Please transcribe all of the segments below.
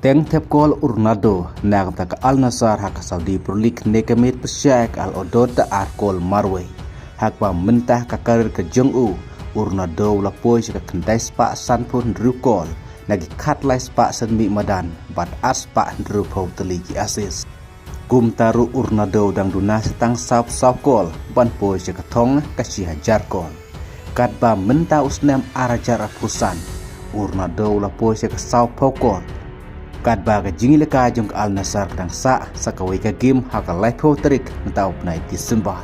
Teng Thepkol Ronaldo nang tak Al Nassr hak Saudi Pro League nekamit pesyak al odot arkol marway hak ba mentah ka karir ke jong Ronaldo lapoi ka kendai spa san pun rukol nagi khat lai spa san mi madan bat aspa rupo teliki asis kum taru Ronaldo dang duna setang sap kol ban poi ka thong ka si hajar kol kat ba mentah usnam arajar apusan Ronaldo lapoi ka sau pokol kat ba ka jingile ka jong Al Nassr kadang sa kawai ka game haka laipo terik mentau penai Disember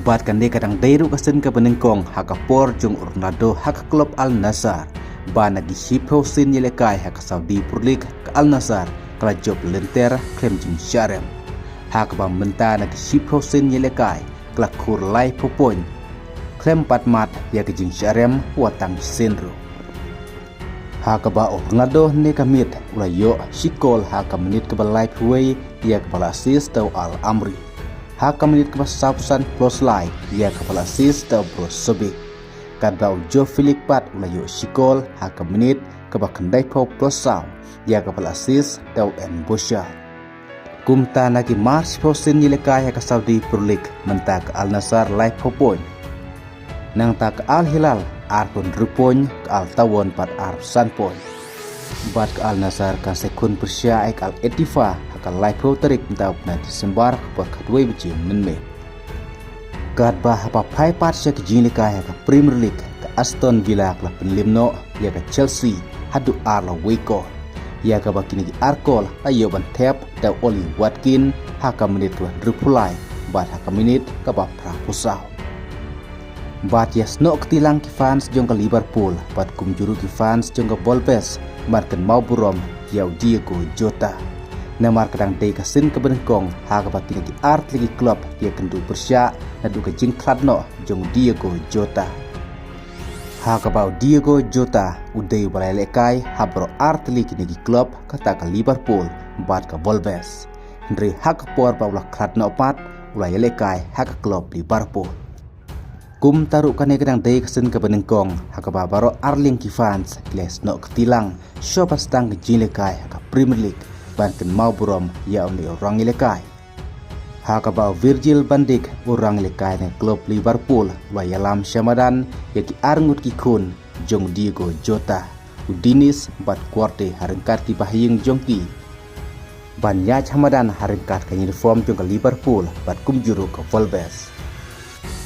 bat kan de kadang dairu ka sen ka benengkong haka por jong Ronaldo haka klub Al Nassr ba nagi sipo sin yele kai haka Saudi Pro League ka Al Nassr kala job lenter khlem jing syarem haka ba menta nagi sipo sin yele kai kala kur laipo point khlem patmat ya ka jing syarem watang senro haka ba Ronaldo ne kamit ulayo sikol haka menit ke balai huwei ya kepala assist tau Al Amri haka menit ke sapsan plus lai ya kepala assist tau Bro Sobi kat ba Jo Philip Pat ulayo sikol haka menit ke kendai pau plus sau ya kepala assist tau En Bosha kumta nagi Mars posin nilekai haka Saudi Pro League mentak Al Nassr lai point nang tak Al Hilal arkon rupon ke Al Tawon pat ar sanpon bat ke Al Nassr kan sekun persya ek Al Etifa haka laipo terik mentau na Disember ke kedua biji menme kat bah apa pai pat sya ke jinglika haka Premier League ke Aston Villa ke penlimno ya ke Chelsea hadu ar la weko ya ke bakini arkol ayo ban tap da Oli Watkin haka menit ke rupulai bat haka menit ke ba prapusau bat yasno ketilang ki fans jong ke Liverpool bat kumjuru ki fans jong ke Wolves marken mau burom yau Diogo Jota namar kadang dei kasin ke benengkong haka batin ki art lagi klub dia kendu bersya nadu ke jingkladno jong Diogo Jota haka bau Diogo Jota udai balai lekai habro art lagi negi klub kata ke Liverpool bat ke Wolves ndri haka por baula kladno pat ulai lekai haka klub Liverpool kum taru kane kadang dei kesen ke benengkong haka babaro arling ki fans gles no ketilang shopa stang ke jilekai haka Premier League banten mau burom ya oni orang ilekai haka ba Virgil bandik orang ilekai ne klub Liverpool wa yalam syamadan yaki arngut ki kun jong Diogo Jota udinis bat kuarte harengkat ki bahiyeng jongki ban ya chamadan harengkat ke uniform jong ke Liverpool bat kumjuru ke Wolves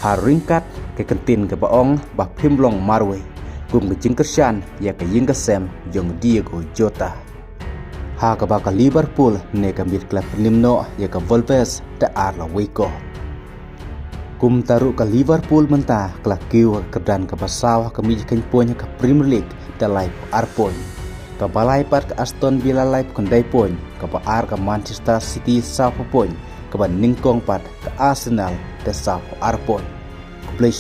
haringkat ke kentin ke baong bah pimlong marwe kum ke jingkersan ya ke yingkasem jong Diogo Jota haka ba ke Liverpool ne ke mit klub penimno ya ke Wolves da arla weko kum taru ke Liverpool mentah kelak kiu kedan ke basawah ke mijikan poin ke Premier League da live arpon ke balai pat ke Aston Villa live kendai poin ke ar ke Manchester City sapa poin ke ban ningkong pat ke Arsenal da sapa arpon Play